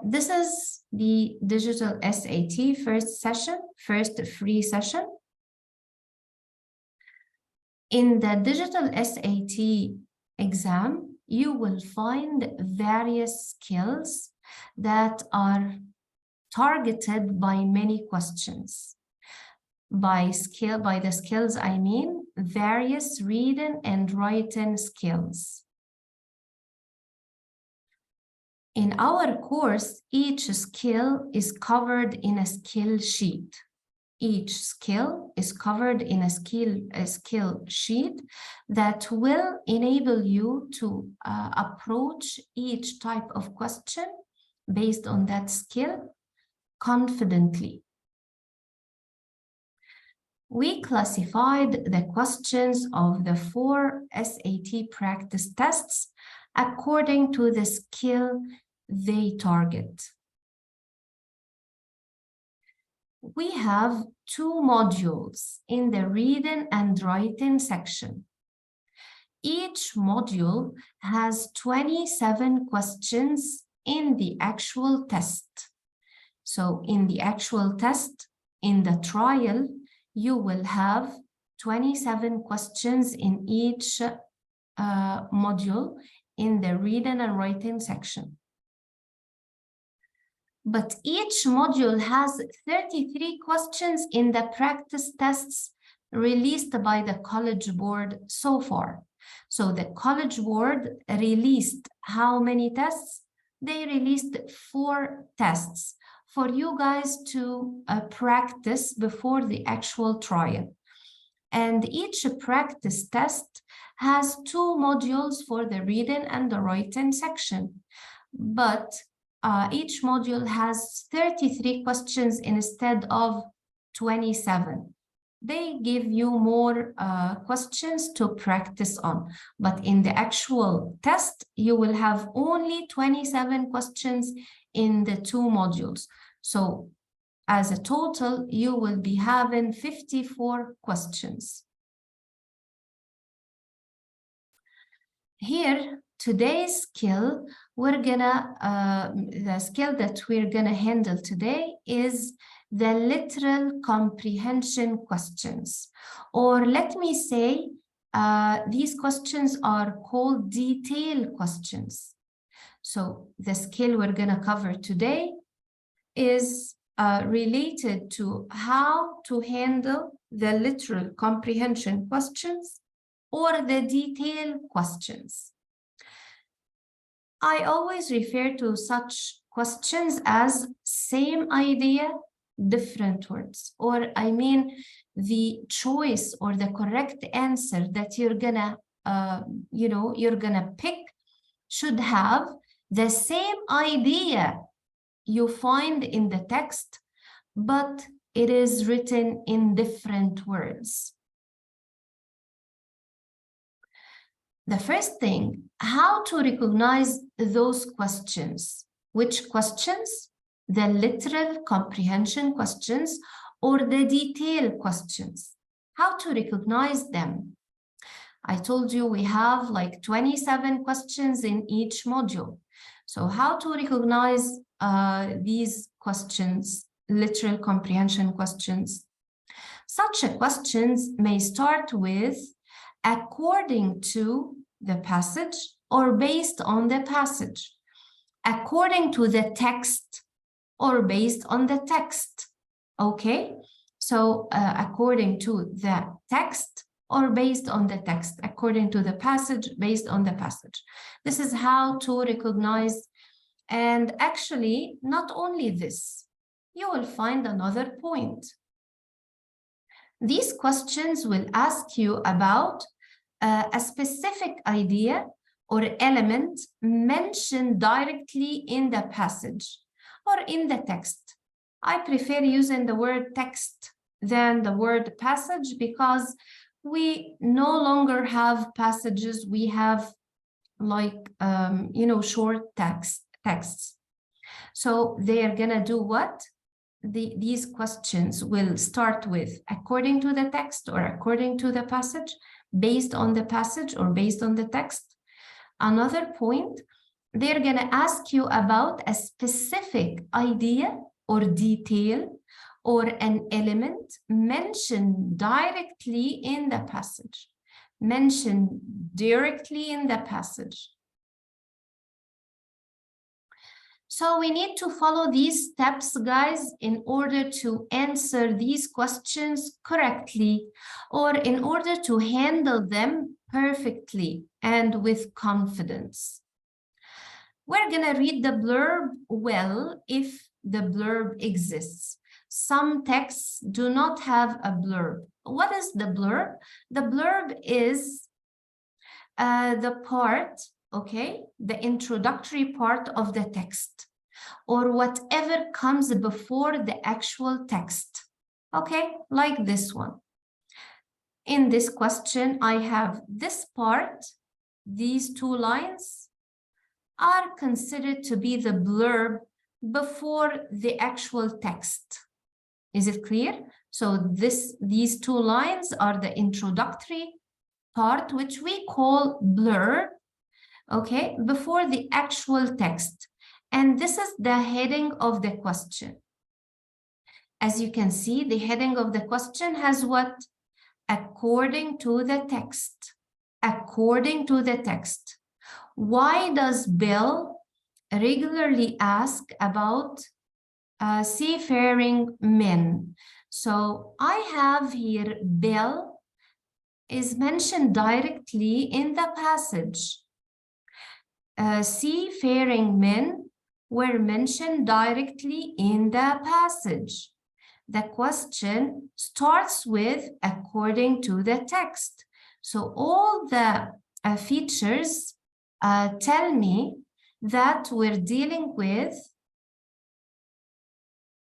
This is the digital SAT first session, first free session. In the digital SAT exam, you will find various skills that are targeted by many questions. By the skills, I mean various reading and writing skills. In our course, each skill is covered in a skill sheet. Each skill is covered in a skill sheet that will enable you to approach each type of question based on that skill confidently. We classified the questions of the 4 SAT practice tests according to the skill they target. We have 2 modules in the reading and writing section. Each module has 27 questions in the actual test. So in the actual test, in the trial, you will have 27 questions in each module in the reading and writing section. But each module has 33 questions in the practice tests released by the College Board so far. So the College Board released how many tests? They released 4 tests for you guys to practice before the actual trial. And each practice test has 2 modules for the reading and the writing section. But each module has 33 questions instead of 27. They give you more questions to practice on. But in the actual test, you will have only 27 questions in the 2 modules. So as a total, you will be having 54 questions. Here, today's skill, the skill that we're gonna handle today is the literal comprehension questions. Or let me say, these questions are called detail questions. So the skill we're gonna cover today is related to how to handle the literal comprehension questions or the detail questions. I always refer to such questions as same idea, different words, or I mean the choice or the correct answer that you're gonna, you're gonna pick should have the same idea you find in the text, but it is written in different words. The first thing, how to recognize those questions. Which questions? The literal comprehension questions or the detail questions. How to recognize them? I told you we have like 27 questions in each module. So how to recognize these questions, literal comprehension questions? Such questions may start with according to the passage or based on the passage, according to the text or based on the text. Okay, so according to the text or based on the text, according to the passage, based on the passage. This is how to recognize. And actually, not only this, you will find another point. These questions will ask you about a specific idea or element mentioned directly in the passage or in the text. I prefer using the word text than the word passage because we no longer have passages. We have like, short texts. So they are gonna do what? These questions will start with according to the text or according to the passage, based on the passage or based on the text. Another point, they're going to ask you about a specific idea or detail or an element mentioned directly in the passage. Mentioned directly in the passage. So we need to follow these steps, guys, in order to answer these questions correctly, or in order to handle them perfectly and with confidence. We're going to read the blurb well if the blurb exists. Some texts do not have a blurb. What is the blurb? The blurb is the part, okay, the introductory part of the text, or whatever comes before the actual text, okay, like this one. In this question, I have this part, these 2 lines are considered to be the blurb before the actual text. Is it clear? So these 2 lines are the introductory part, which we call blurb, okay, before the actual text. And this is the heading of the question. As you can see, the heading of the question has what? According to the text. According to the text. Why does Bill regularly ask about seafaring men? So I have here Bill is mentioned directly in the passage. Seafaring men were mentioned directly in the passage. The question starts with according to the text. So all the features tell me that we're dealing with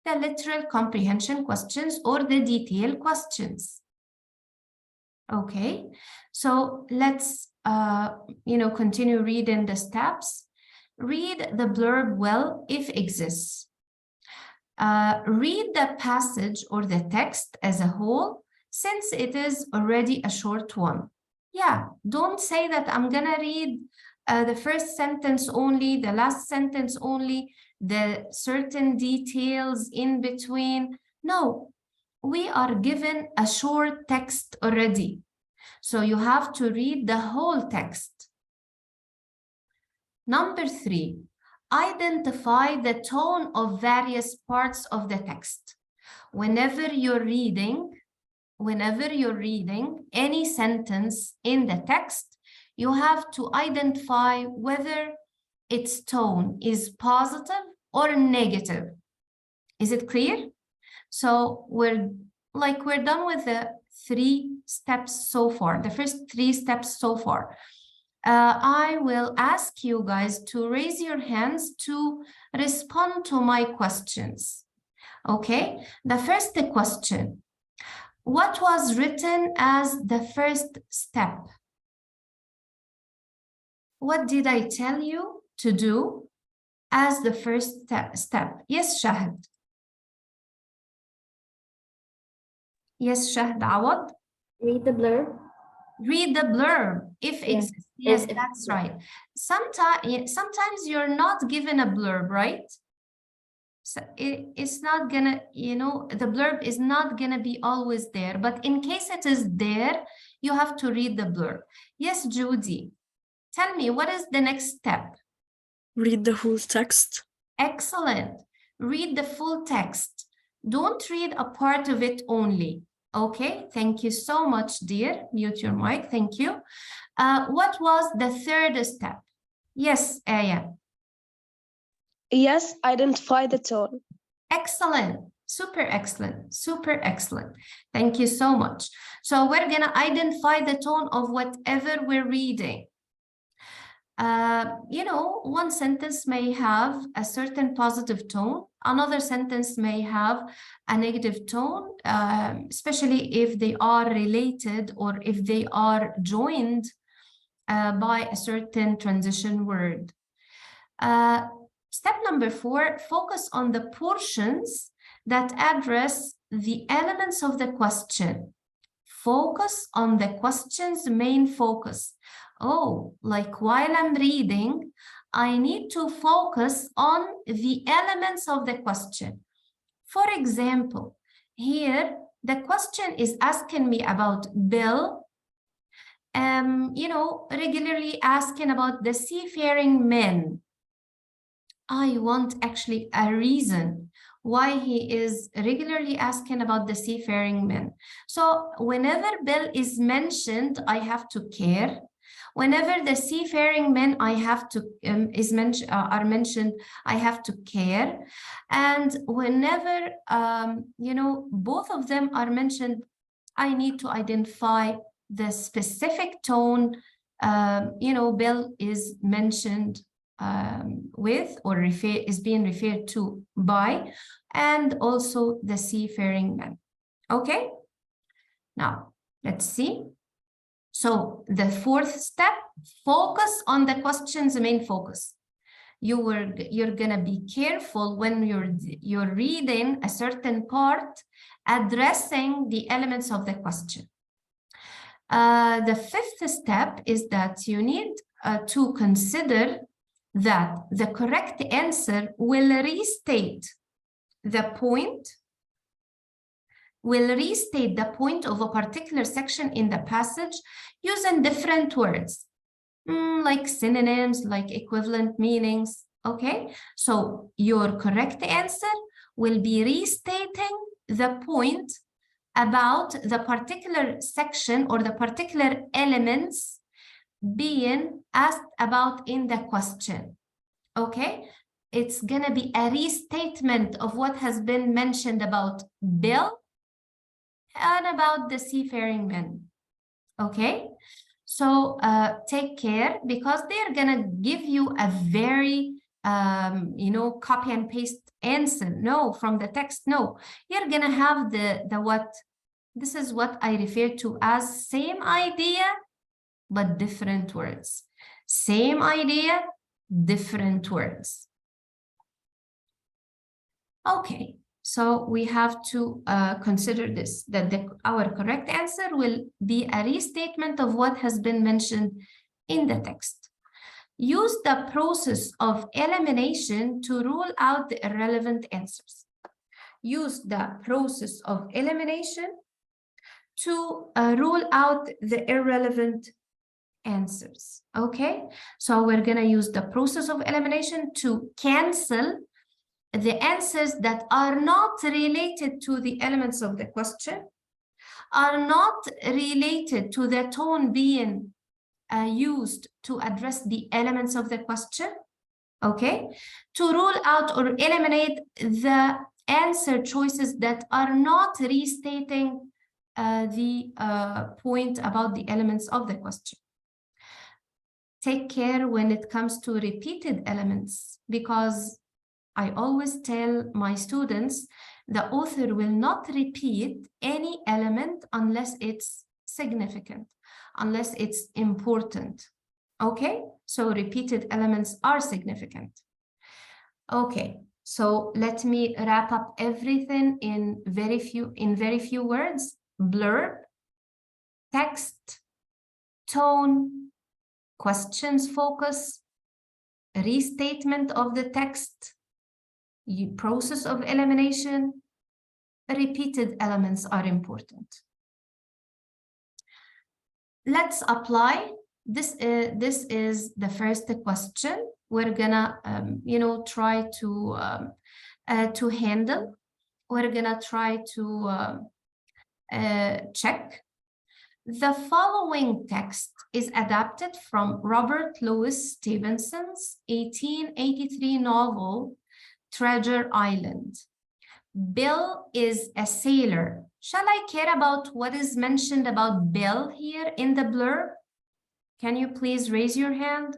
the literal comprehension questions or the detail questions. Okay, so let's continue reading the steps. Read the blurb well if exists. Read the passage or the text as a whole, since it is already a short one. Yeah, don't say that I'm gonna read the first sentence only, the last sentence only, the certain details in between. No, we are given a short text already. So you have to read the whole text. Number 3, identify the tone of various parts of the text. Whenever you're reading any sentence in the text, you have to identify whether its tone is positive or negative. Is it clear? So we're done with the 3 steps so far, the first 3 steps so far. I will ask you guys to raise your hands to respond to my questions. Okay, the first question. What was written as the first step? What did I tell you to do as the first step? Yes, Shahd. Yes, Shahd Awad. Read the blurb. Read the blurb if exists. Yes, that's right. Sometimes you're not given a blurb, right? So it's not gonna, the blurb is not gonna be always there, but in case it is there, you have to read the blurb. Yes, Judy, tell me, what is the next step? Read the whole text. Excellent. Read the full text. Don't read a part of it only. Okay, thank you so much, dear. Mute your mic, thank you. What was the third step? Yes, Aya. Yes, identify the tone. Excellent, super excellent, super excellent. Thank you so much. So we're gonna identify the tone of whatever we're reading. One sentence may have a certain positive tone, another sentence may have a negative tone, especially if they are related or if they are joined by a certain transition word. Step number 4, focus on the portions that address the elements of the question. Focus on the question's main focus. Oh, like while I'm reading, I need to focus on the elements of the question. For example, here the question is asking me about Bill, regularly asking about the seafaring men. I want actually a reason why he is regularly asking about the seafaring men. So whenever Bill is mentioned, I have to care. Whenever the seafaring men are mentioned, I have to care. And whenever both of them are mentioned, I need to identify the specific tone Bill is mentioned with or is being referred to by, and also the seafaring men. Okay, now let's see. So the fourth step, focus on the question's main focus. You're gonna be careful when you're reading a certain part, addressing the elements of the question. The fifth step is that you need to consider that the correct answer will restate the point of a particular section in the passage using different words, like synonyms, like equivalent meanings, okay? So your correct answer will be restating the point about the particular section or the particular elements being asked about in the question, okay? It's gonna be a restatement of what has been mentioned about Bill and about the seafaring men, okay? So take care, because they're gonna give you a very, copy and paste answer. No, from the text, no. You're gonna have this is what I refer to as same idea, but different words. Same idea, different words. Okay, so we have to consider this, that our correct answer will be a restatement of what has been mentioned in the text. Use the process of elimination to rule out the irrelevant answers. Use the process of elimination to rule out the irrelevant answers, okay? So we're gonna use the process of elimination to cancel the answers that are not related to the elements of the question, are not related to the tone being used to address the elements of the question, okay? To rule out or eliminate the answer choices that are not restating the point about the elements of the question. Take care when it comes to repeated elements, because I always tell my students the author will not repeat any element unless it's significant, unless it's important. Okay, so repeated elements are significant. Okay, so let me wrap up everything in very few words. Blurb, text, tone, questions focus, restatement of the text, process of elimination, repeated elements are important. Let's apply. This is the first question. We're gonna, try to handle. We're gonna try to check. The following text is adapted from Robert Louis Stevenson's 1883 novel, Treasure Island. Bill is a sailor. Shall I care about what is mentioned about Bill here in the blurb? Can you please raise your hand?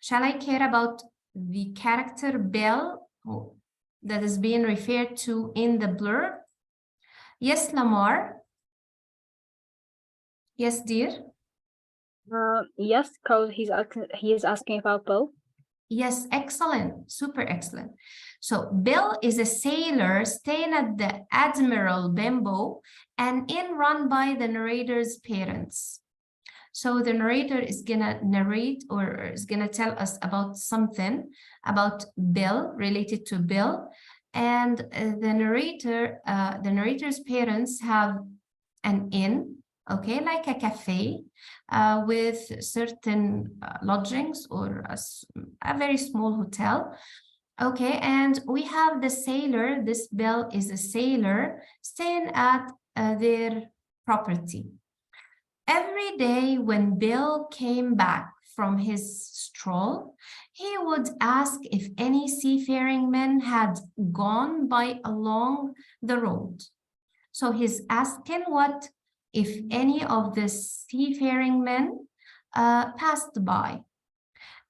Shall I care about the character Bill that is being referred to in the blurb? Yes, Lamar. Yes, dear. Yes, because he is asking about Bill. Yes, excellent, super excellent. So Bill is a sailor staying at the Admiral Benbow, an inn run by the narrator's parents. So the narrator is gonna narrate or is gonna tell us about something about Bill, related to Bill, and the narrator's parents have an inn, okay, like a cafe with certain lodgings or a very small hotel. Okay, and we have the sailor. This Bill is a sailor staying at their property. Every day when Bill came back from his stroll, he would ask if any seafaring men had gone by along the road. So he's asking what if any of the seafaring men passed by.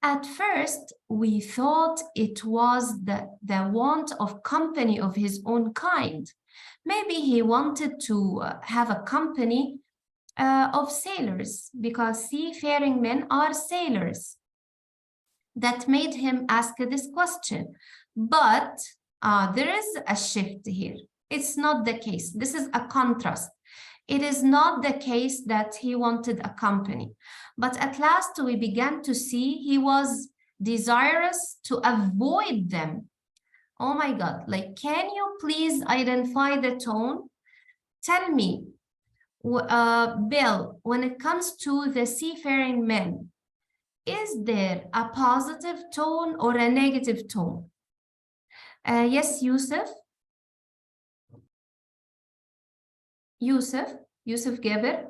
At first, we thought it was the want of company of his own kind. Maybe he wanted to have a company of sailors, because seafaring men are sailors. That made him ask this question. But there is a shift here. It's not the case. This is a contrast. It is not the case that he wanted a company, but at last we began to see he was desirous to avoid them. Oh my God, like, can you please identify the tone? Tell me, Bill, when it comes to the seafaring men, is there a positive tone or a negative tone? Yes, Yusuf? Yusuf Geber?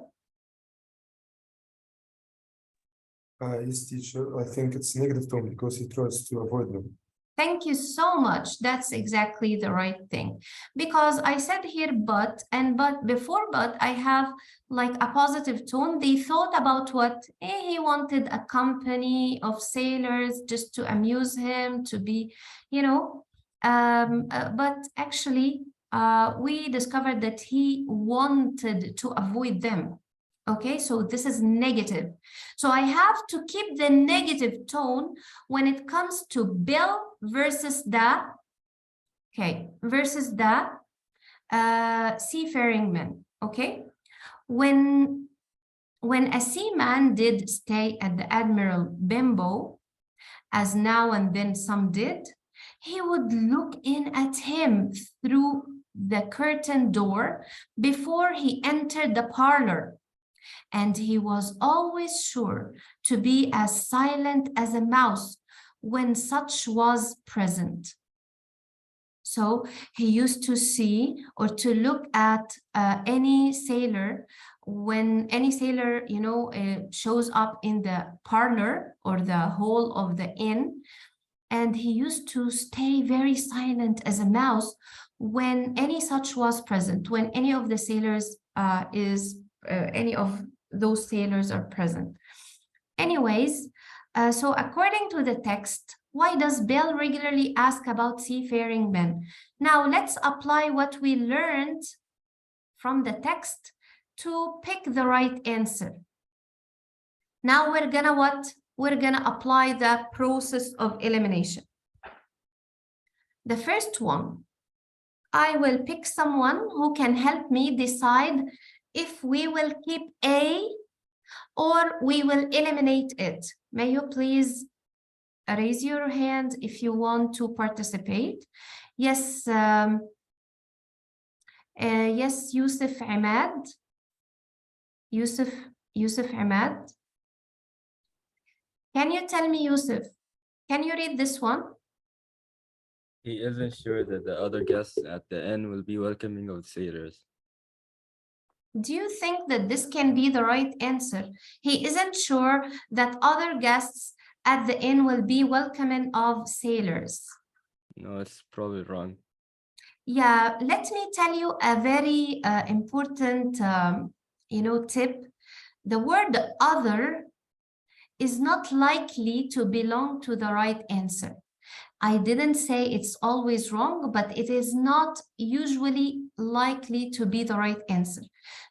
Yes, teacher. I think it's negative tone because he tries to avoid them. Thank you so much. That's exactly the right thing. Because I said here but, and but before but, I have like a positive tone. They thought about what? He wanted a company of sailors just to amuse him, to be, you know, but actually, we discovered that he wanted to avoid them. Okay, so this is negative. So I have to keep the negative tone when it comes to Bill versus the, seafaring men, okay? When a seaman did stay at the Admiral Bimbo, as now and then some did, he would look in at him through the curtain door before he entered the parlor. And he was always sure to be as silent as a mouse when such was present. So he used to see or to look at any sailor, when any sailor, you know, shows up in the parlor or the hall of the inn, and he used to stay very silent as a mouse when any such was present, when any of the sailors any of those sailors are present. Anyways, so according to the text, why does Bill regularly ask about seafaring men? Now let's apply what we learned from the text to pick the right answer. Now we're gonna what? We're gonna apply the process of elimination. The first one, I will pick someone who can help me decide if we will keep A or we will eliminate it. May you please raise your hand if you want to participate. Yes, yes, Yusuf Ahmad. Yusuf Ahmad. Can you tell me, Yusuf, can you read this one? He isn't sure that the other guests at the inn will be welcoming of sailors. Do you think that this can be the right answer? He isn't sure that other guests at the inn will be welcoming of sailors. No, it's probably wrong. Yeah, let me tell you a very important, tip. The word other is not likely to belong to the right answer. I didn't say it's always wrong, but it is not usually likely to be the right answer.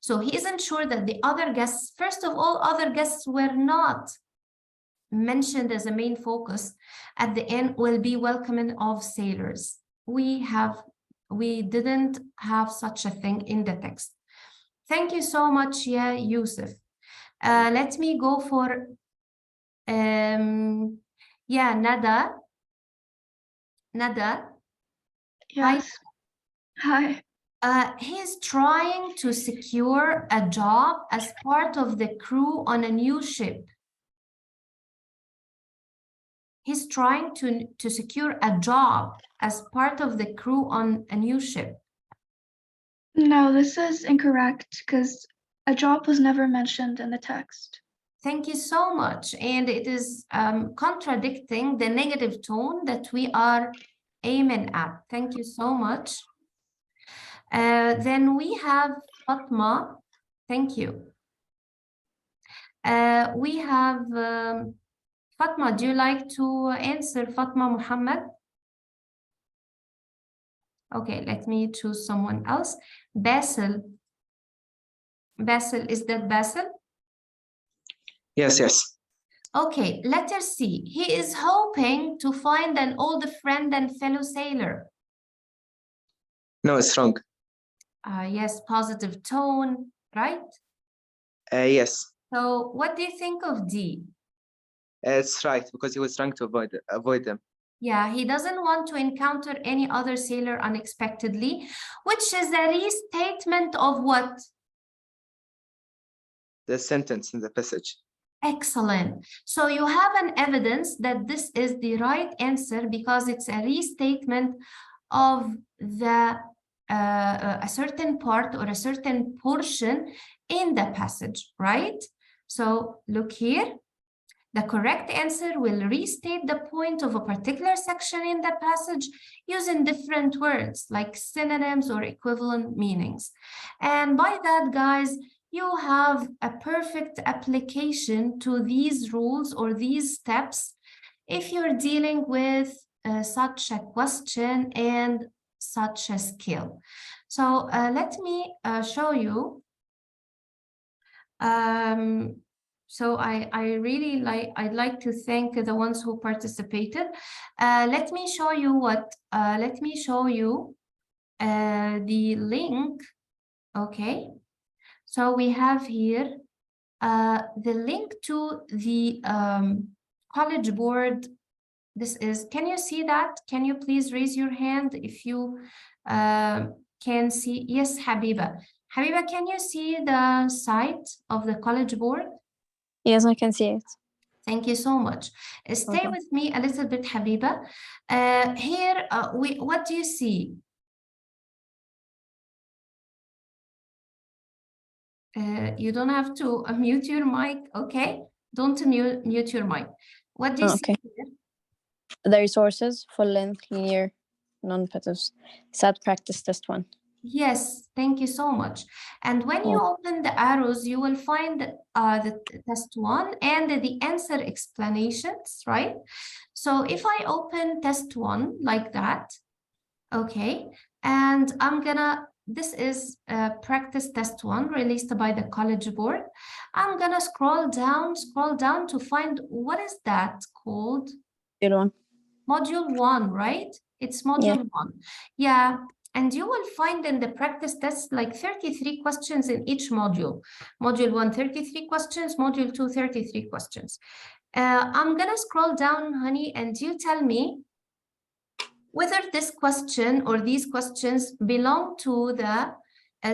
So he isn't sure that the other guests, first of all, other guests were not mentioned as a main focus at the end, will be welcoming of sailors. We didn't have such a thing in the text. Thank you so much, yeah, Yusuf. Let me go for, yeah, Nada. Nada. Yes. Hi. He's trying to secure a job as part of the crew on a new ship. He's trying to secure a job as part of the crew on a new ship. No, this is incorrect because a job was never mentioned in the text. Thank you so much. And it is contradicting the negative tone that we are aiming at. Thank you so much. Then we have Fatma. Thank you. We have Fatma. Do you like to answer, Fatma Muhammad? Okay, let me choose someone else. Basil. Basil, is that Basil? Yes, yes. Okay, letter C. He is hoping to find an old friend and fellow sailor. No, it's wrong. Yes, positive tone, right? Yes, So what do you think of D? it's right because he was trying to avoid them. Yeah, he doesn't want to encounter any other sailor unexpectedly, which is a restatement of what? The sentence in the passage. Excellent. So you have an evidence that this is the right answer because it's a restatement of the a certain part or a certain portion in the passage, right? So look here. The correct answer will restate the point of a particular section in the passage using different words like synonyms or equivalent meanings. And by that, guys, you have a perfect application to these rules or these steps if you're dealing with such a question and such a skill. So let me show you. So I'd like to thank the ones who participated. Let me show you the link. Okay. So we have here the link to the College Board. This is, can you see that? Can you please raise your hand if you can see? Yes, Habiba. Habiba, can you see the site of the College Board? Yes, I can see it. Thank you so much. Stay Okay. with me a little bit, Habiba. Here, what do you see? You don't have to mute your mic, okay? Don't mute your mic. What do you see Okay. here? The resources, full length, linear, non-repetitive. Sad practice test 1. Yes, thank you so much. And when you open the arrows, you will find the test 1 and the answer explanations, right? So if I open test 1 like that, okay, and this is practice test 1 released by the College Board. I'm gonna scroll down to find what is that called? Module 1, right? It's module 1. Yeah. And you will find in the practice test like 33 questions in each module. Module 1, 33 questions. Module 2, 33 questions. I'm going to scroll down, honey, and you tell me whether this question or these questions belong to the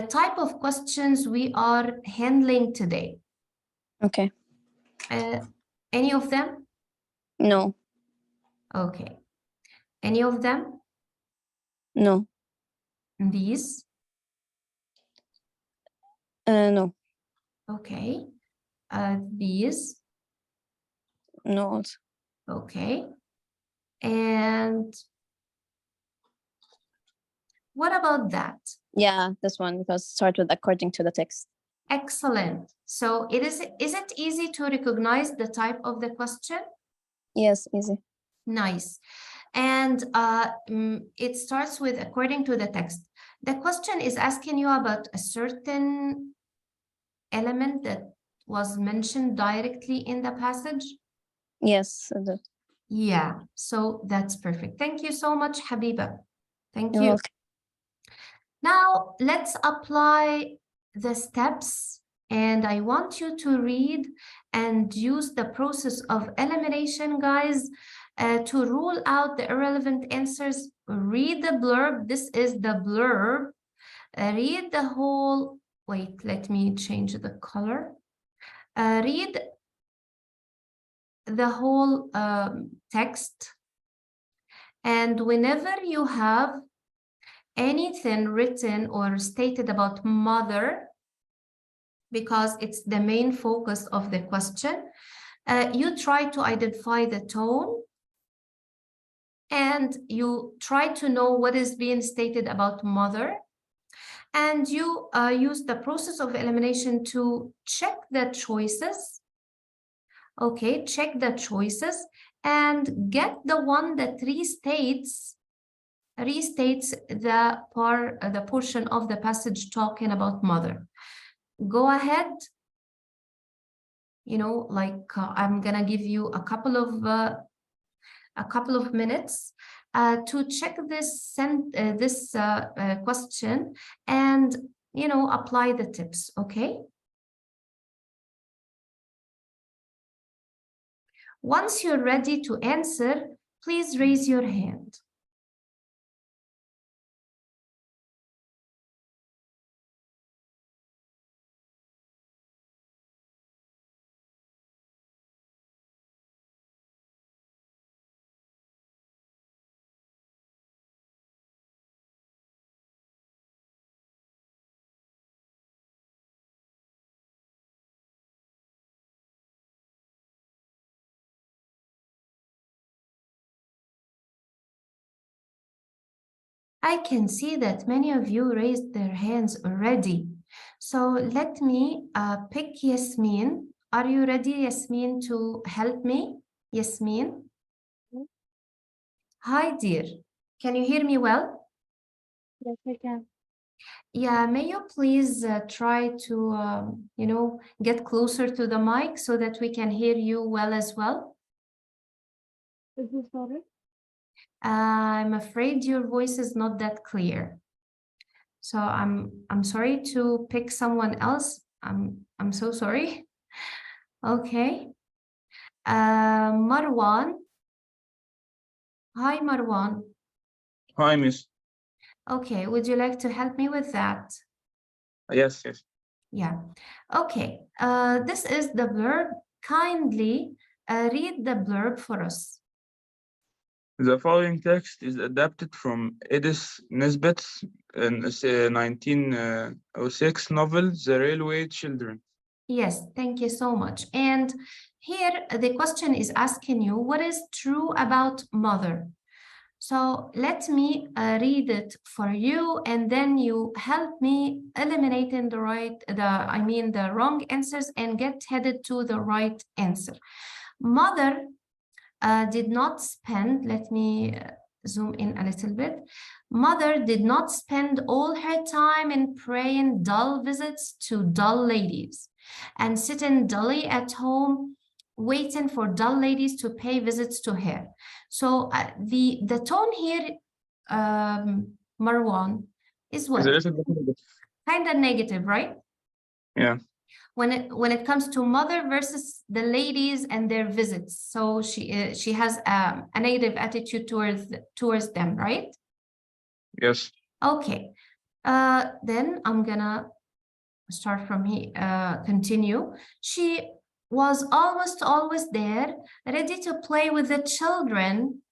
type of questions we are handling today. Okay. Any of them? No. Okay. Any of them? No. These? No. Okay. These? No. Also. Okay. And what about that? Yeah, this one, because start with according to the text. Excellent. So is it easy to recognize the type of the question? Yes, easy. Nice. And it starts with according to the text. The question is asking you about a certain element that was mentioned directly in the passage. Yes. Yeah, so that's perfect. Thank you so much, Habiba. Thank you. You're welcome. Now let's apply the steps And I want you to read and use the process of elimination, guys, to rule out the irrelevant answers. Read the blurb. This is the blurb. Read the whole, wait, let me change the color. Read the whole text. And whenever you have anything written or stated about mother, because it's the main focus of the question, you try to identify the tone and you try to know what is being stated about mother, and you use the process of elimination to check the choices. Okay, check the choices and get the one that restates the portion of the passage talking about mother. Go ahead. You know, like I'm gonna give you a couple of minutes to check this question and, you know, apply the tips. Okay. Once you're ready to answer, please raise your hand. I can see that many of you raised their hands already. So let me pick Yasmin. Are you ready, Yasmin, to help me? Yasmin? Hi, dear. Can you hear me well? Yes, I can. Yeah, may you please try to, you know, get closer to the mic so that we can hear you well as well? Is this better? I'm afraid your voice is not that clear. So I'm sorry to pick someone else. I'm so sorry. Okay. Marwan. Hi, Marwan. Hi, Miss. Okay, would you like to help me with that? Yes, yes. Yeah. Okay. This is the blurb. Kindly read the blurb for us. The following text is adapted from Edith Nesbit's 1906 novel, The Railway Children. Yes, thank you so much. And here the question is asking you, what is true about mother? So let me read it for you, and then you help me eliminating the wrong answers and get headed to the right answer. Mother did not spend, let me zoom in a little bit. Mother did not spend all her time in paying dull visits to dull ladies and sitting dully at home waiting for dull ladies to pay visits to her. So the tone here, Marwan, is what? Kind of negative, right? Yeah. When it comes to mother versus the ladies and their visits, so she has a negative attitude towards them, right? Yes. Okay. Then I'm gonna start from here. Continue. She was almost always there, ready to play with the children,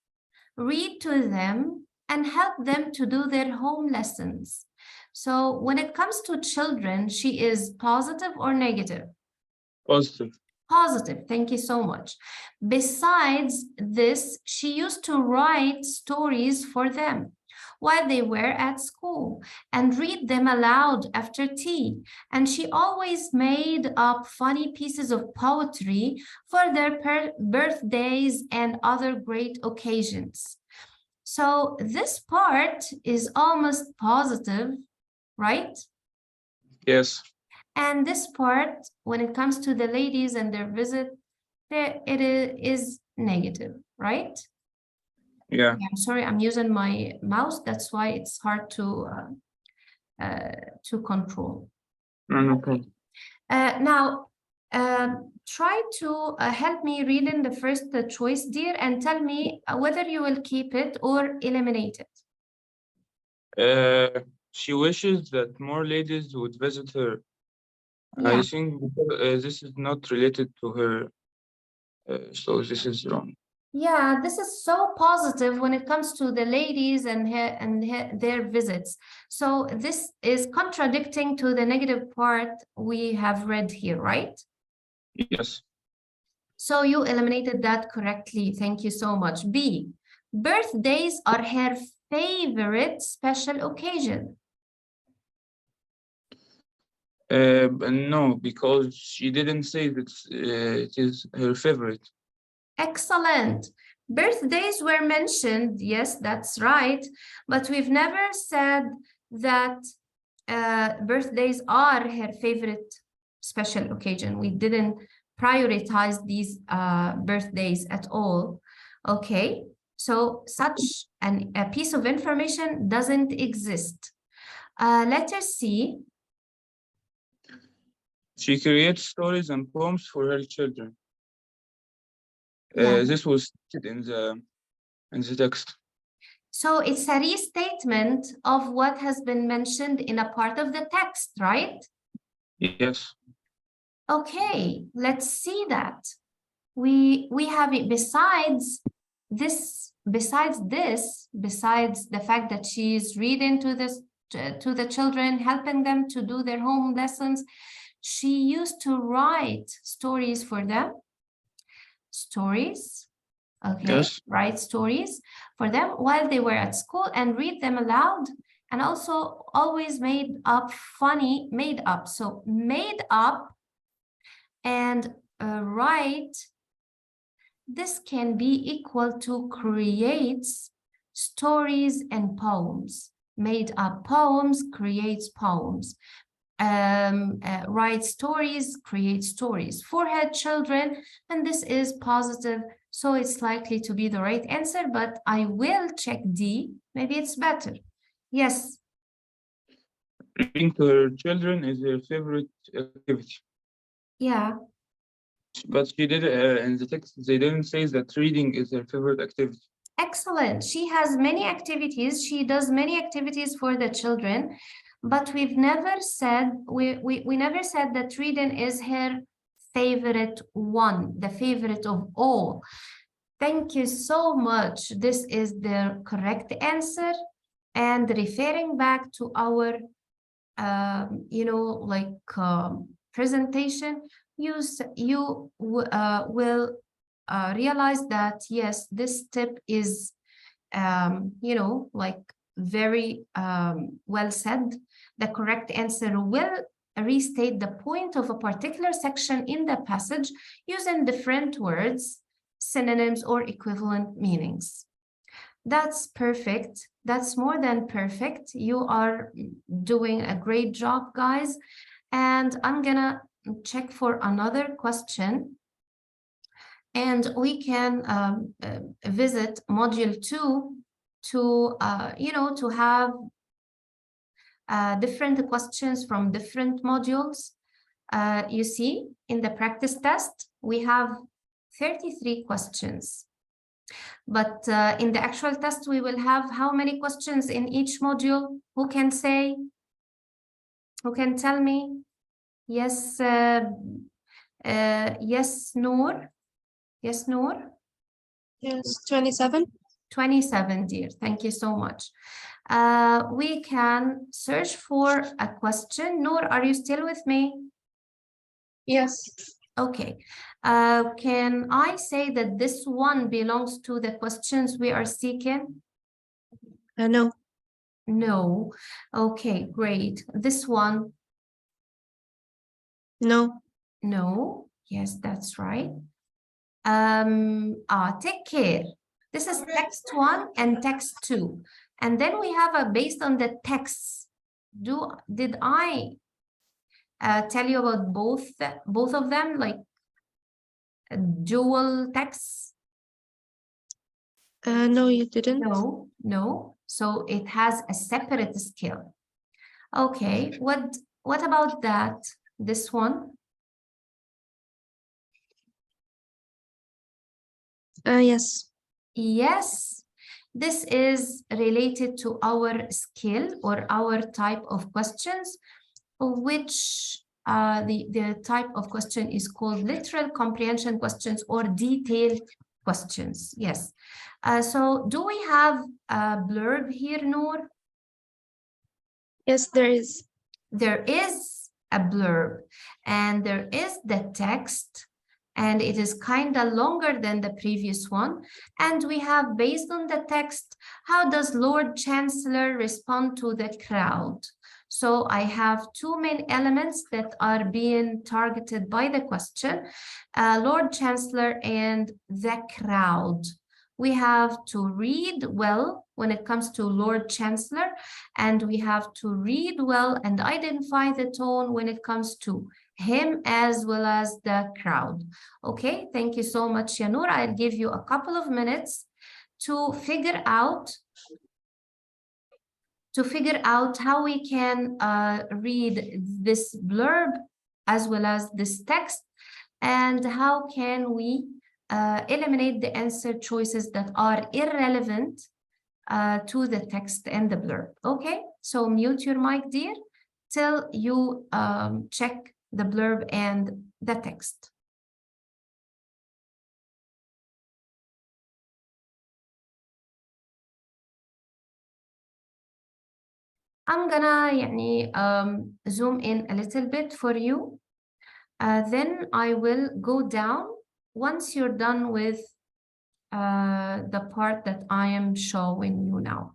read to them, and help them to do their home lessons. So when it comes to children, she is positive or negative? Positive. Positive, thank you so much. Besides this, she used to write stories for them while they were at school and read them aloud after tea. And she always made up funny pieces of poetry for their birthdays and other great occasions. So this part is almost positive, right? Yes. And this part, when it comes to the ladies and their visit, it is negative, right? Yeah. I'm sorry, I'm using my mouse. That's why it's hard to control. No problem. Now, try to help me read in the first choice, dear, and tell me whether you will keep it or eliminate it. She wishes that more ladies would visit her. Yeah. I think because, this is not related to her, so this is wrong. Yeah, this is so positive when it comes to the ladies and their visits. So this is contradicting to the negative part we have read here, right? Yes. So you eliminated that correctly. Thank you so much. B, birthdays are her favorite special occasion. No, because she didn't say that it is her favorite. Excellent. Birthdays were mentioned. Yes, that's right. But we've never said that birthdays are her favorite special occasion. We didn't prioritize these birthdays at all. Okay, so such a piece of information doesn't exist. Letter C. She creates stories and poems for her children. Yeah. This was stated in the text. So it's a restatement of what has been mentioned in a part of the text, right? Yes. Okay, let's see that. We have it besides the fact that she's reading to the children, helping them to do their home lessons, she used to write stories for them. Stories. Okay, Yes. write stories for them while they were at school and read them aloud, and also always made up and write. This can be equal to creates stories and poems. Made up poems creates poems. Write stories, create stories for her children, and this is positive, so it's likely to be the right answer, but I will check D. Maybe it's better. Yes. Reading to her children is her favorite activity. Yeah. But she did in the text, they didn't say that reading is her favorite activity. Excellent. She has many activities. She does many activities for the children, but we've never said, we never said that reading is her favorite one, the favorite of all. Thank you so much. This is the correct answer. And referring back to our, presentation, you will realize that, yes, this tip is, very well said. The correct answer will restate the point of a particular section in the passage using different words, synonyms, or equivalent meanings. That's perfect. That's more than perfect. You are doing a great job, guys. And I'm gonna check for another question. And we can visit module 2 to, to have different questions from different modules. You see, in the practice test, we have 33 questions. But in the actual test, we will have how many questions in each module? Who can say? Who can tell me? Yes, yes, Noor. Yes, Noor? Yes, 27. 27, dear. Thank you so much. We can search for a question. Noor, are you still with me? Yes. Okay. Can I say that this one belongs to the questions we are seeking? No. No. Okay, great. This one? No. No. Yes, that's right. Take care. This is text 1 and text 2. And then we have a based on the texts. Did I tell you about both of them, like dual texts? No, you didn't. No. So it has a separate scale. Okay, what about that? This one? Yes. Yes, this is related to our skill or our type of questions, which the type of question is called literal comprehension questions or detailed questions. Yes. So do we have a blurb here, Noor? Yes, there is. There is a blurb and there is the text, and it is kind of longer than the previous one. And we have, based on the text, how does Lord Chancellor respond to the crowd? So I have two main elements that are being targeted by the question, Lord Chancellor and the crowd. We have to read well when it comes to Lord Chancellor, and we have to read well and identify the tone when it comes to him as well as the crowd. Okay, thank you so much, Yanur. I'll give you a couple of minutes to figure out how we can read this blurb as well as this text, and how can we eliminate the answer choices that are irrelevant to the text and the blurb. Okay, so mute your mic, dear, till you check the blurb and the text. I'm gonna zoom in a little bit for you. Then I will go down once you're done with the part that I am showing you now.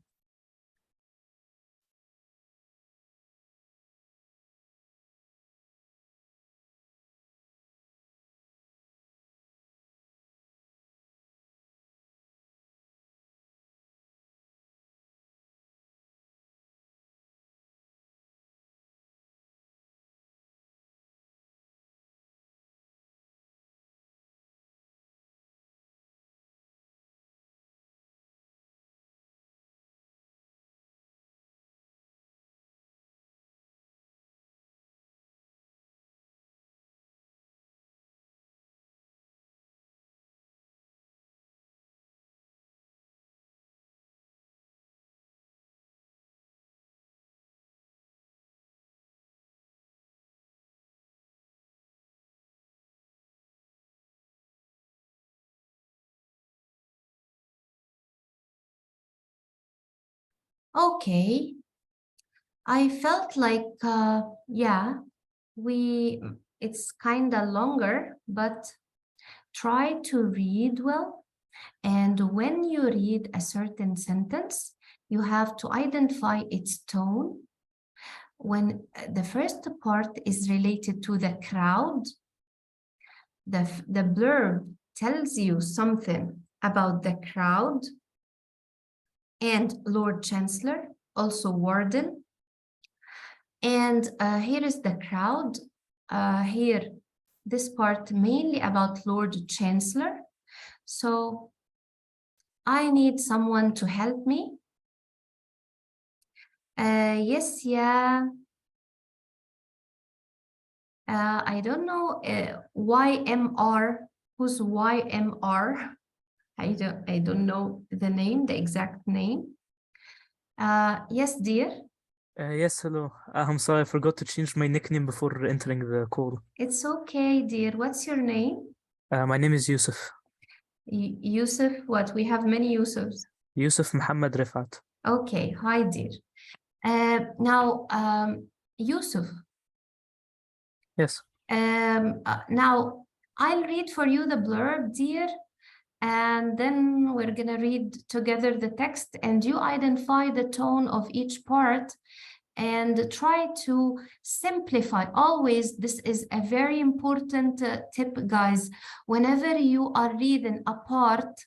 Okay, I felt like, yeah, it's kind of longer, but try to read well. And when you read a certain sentence, you have to identify its tone. When the first part is related to the crowd, the blurb tells you something about the crowd and Lord Chancellor, also Warden. And here is the crowd. Here, this part mainly about Lord Chancellor. So I need someone to help me. Yes, yeah. I don't know YMR. Who's YMR? I don't know the name, the exact name. Yes, dear. Yes, hello. I'm sorry, I forgot to change my nickname before entering the call. It's okay, dear. What's your name? My name is Yusuf. Yusuf, what? We have many Yusufs. Yusuf Muhammad Rifat. Okay, hi, dear. Now, Yusuf. Yes. Now, I'll read for you the blurb, dear, and then we're gonna read together the text, and you identify the tone of each part and try to simplify. Always, this is a very important tip, guys. Whenever you are reading a part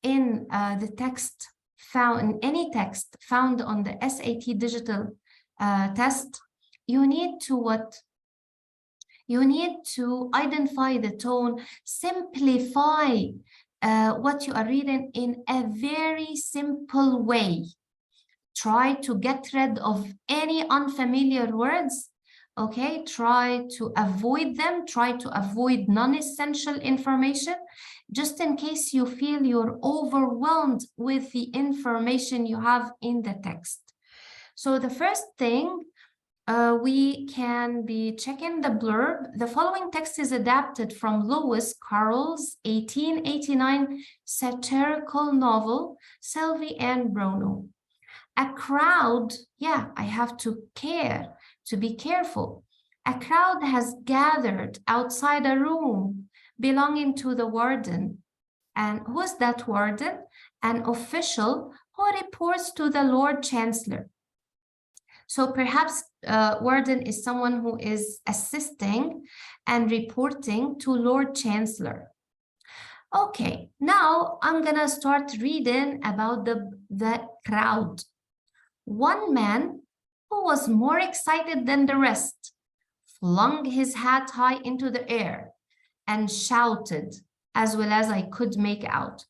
in the text found in any text found on the SAT digital test, you need to identify the tone, simplify what you are reading in a very simple way. Try to get rid of any unfamiliar words Okay, try to avoid them, try to avoid non-essential information, just in case you feel you're overwhelmed with the information you have in the text. So the first thing, we can be checking the blurb. The following text is adapted from Lewis Carroll's 1889 satirical novel, Sylvie and Bruno. A crowd, yeah, I have to be careful. A crowd has gathered outside a room belonging to the warden. And who is that warden? An official who reports to the Lord Chancellor. So perhaps warden is someone who is assisting and reporting to Lord Chancellor. Okay, now I'm gonna start reading about the crowd. One man who was more excited than the rest flung his hat high into the air and shouted, as well as I could make out,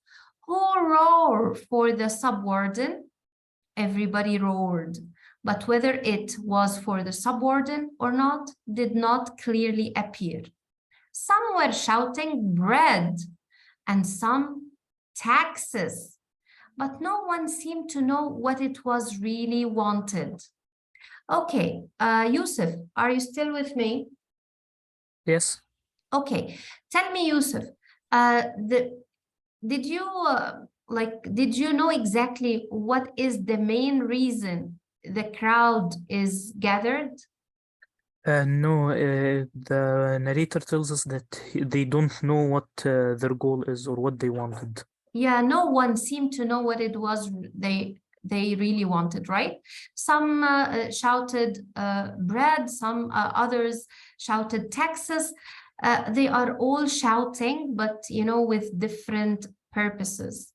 "Hurrah for the subwarden!" Everybody roared, but whether it was for the subwarden or not did not clearly appear. Some were shouting bread and some taxes, but no one seemed to know what it was really wanted. Okay, Yusuf, are you still with me? Yes. Okay, tell me, Yusuf, did you know exactly what is the main reason the crowd is gathered? No, the narrator tells us that they don't know what their goal is or what they wanted. Yeah, no one seemed to know what it was they really wanted, right? Some shouted bread, some others shouted taxes. They are all shouting, but with different purposes.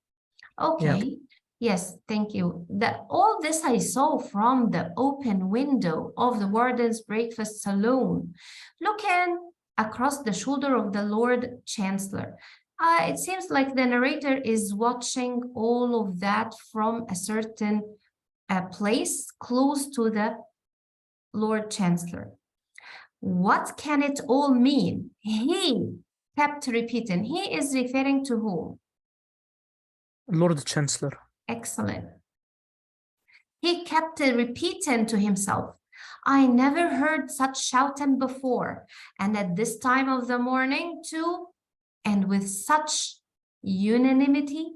Okay. Yes, thank you. All this I saw from the open window of the warden's breakfast saloon, looking across the shoulder of the Lord Chancellor. It seems like the narrator is watching all of that from a certain place close to the Lord Chancellor. What can it all mean? He kept repeating. He is referring to whom? Lord Chancellor. Excellent. He kept repeating to himself, "I never heard such shouting before, and at this time of the morning too, and with such unanimity."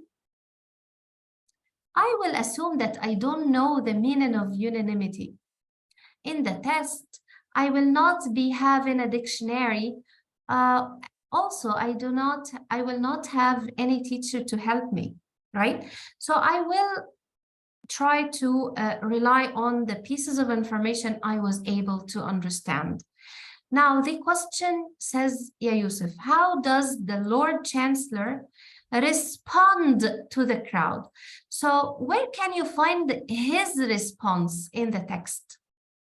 I will assume that I don't know the meaning of unanimity. In the test, I will not be having a dictionary. Also, I will not have any teacher to help me, right? So I will try to rely on the pieces of information I was able to understand. Now, the question says, yeah, Yusuf, how does the Lord Chancellor respond to the crowd? So where can you find his response in the text?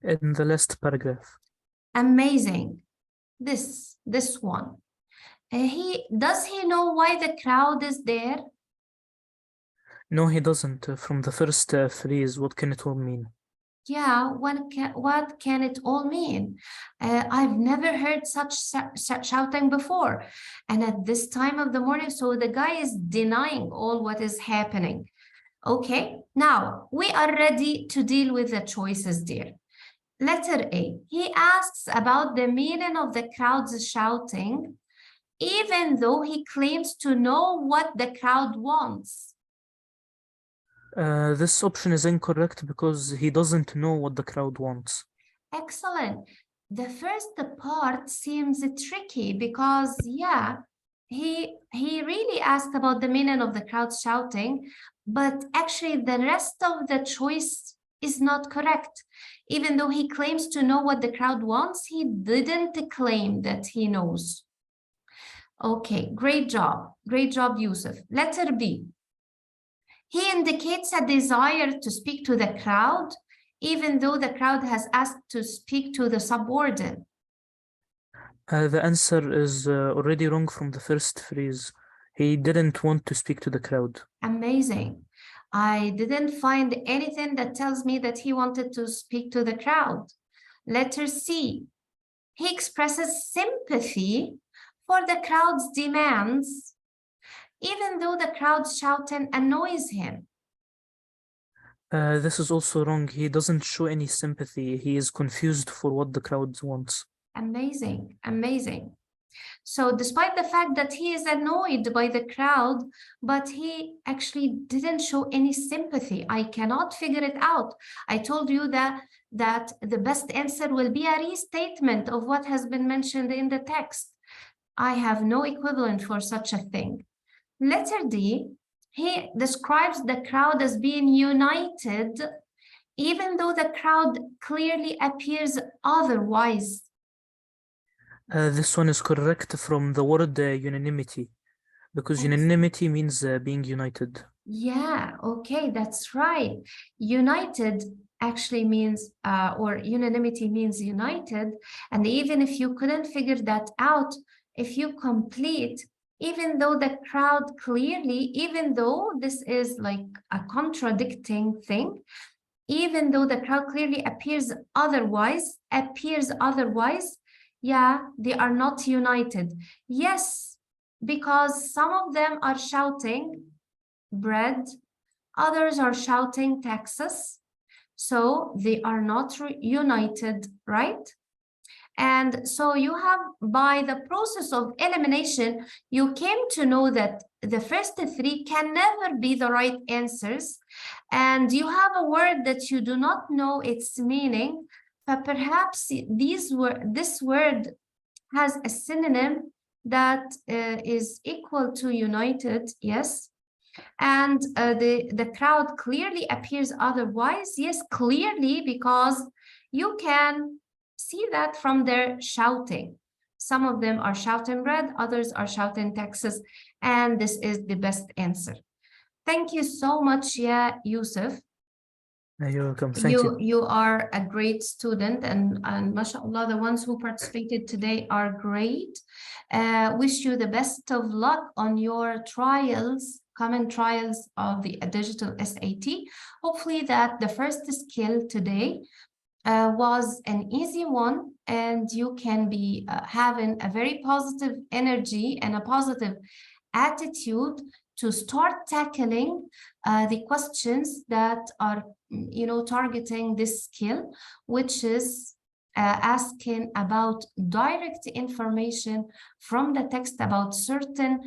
In the last paragraph. Amazing. This one. Does he know why the crowd is there? No, he doesn't. From the first phrase, what can it all mean? Yeah, what can it all mean? I've never heard such shouting before. And at this time of the morning, so the guy is denying all what is happening. Okay, now we are ready to deal with the choices, dear. Letter A, he asks about the meaning of the crowd's shouting, even though he claims to know what the crowd wants. This option is incorrect because he doesn't know what the crowd wants. Excellent. The first part seems tricky because, yeah, he really asked about the meaning of the crowd shouting, but actually the rest of the choice is not correct. Even though he claims to know what the crowd wants, he didn't claim that he knows. Okay, great job, Yusuf. Letter B. He indicates a desire to speak to the crowd, even though the crowd has asked to speak to the subordinate. The answer is already wrong from the first phrase. He didn't want to speak to the crowd. Amazing. I didn't find anything that tells me that he wanted to speak to the crowd. Letter C, he expresses sympathy for the crowd's demands, even though the crowd's shouting annoys him. This is also wrong. He doesn't show any sympathy. He is confused for what the crowd wants. Amazing, amazing. So despite the fact that he is annoyed by the crowd, but he actually didn't show any sympathy. I cannot figure it out. I told you that the best answer will be a restatement of what has been mentioned in the text. I have no equivalent for such a thing. Letter D, he describes the crowd as being united, even though the crowd clearly appears otherwise. This one is correct from the word unanimity, because Excellent. unanimity means being united. Yeah, okay, that's right. United actually means, or unanimity means united. And even if you couldn't figure that out, if you complete, even though the crowd clearly, even though this is like a contradicting thing, even though the crowd clearly appears otherwise, yeah, they are not united. Yes, because some of them are shouting bread, others are shouting taxes, so they are not united, right? And so you have, by the process of elimination, you came to know that the first three can never be the right answers, and you have a word that you do not know its meaning, but perhaps this word has a synonym that is equal to united, yes. And the crowd clearly appears otherwise, yes, clearly, because you can see that from their shouting. Some of them are shouting bread, others are shouting taxes, and this is the best answer. Thank you so much, Yusuf. You're welcome. Thank you. You are a great student, and mashallah, the ones who participated today are great. Wish you the best of luck on your trials, common trials of the digital SAT. Hopefully that the first skill today was an easy one, and you can be having a very positive energy and a positive attitude to start tackling the questions that are, targeting this skill, which is asking about direct information from the text about certain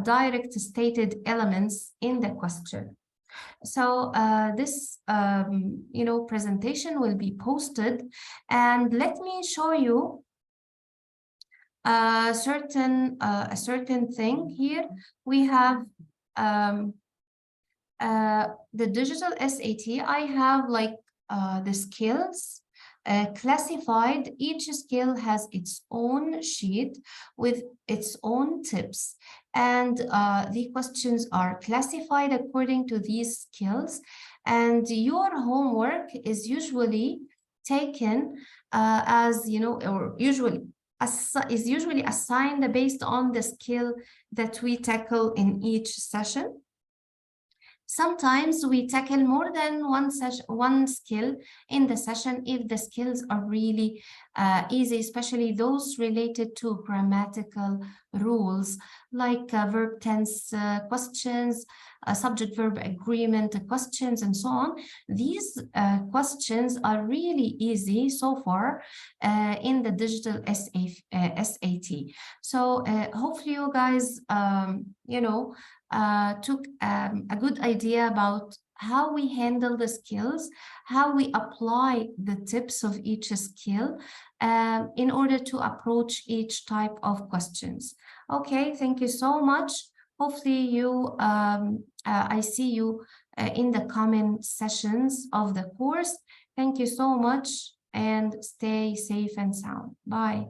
direct stated elements in the question. So this, presentation will be posted, and let me show you a certain thing here. We have the digital SAT. I have like the skills classified. Each skill has its own sheet with its own tips, and the questions are classified according to these skills, and your homework is usually taken as, or usually assigned based on the skill that we tackle in each session. Sometimes we tackle more than one skill in the session if the skills are really easy, especially those related to grammatical rules like verb tense questions, subject-verb agreement questions, and so on. These questions are really easy so far in the digital SAT. So hopefully you guys, took a good idea about how we handle the skills, how we apply the tips of each skill in order to approach each type of questions. Okay, thank you so much. Hopefully you, I see you in the coming sessions of the course. Thank you so much, and stay safe and sound. Bye.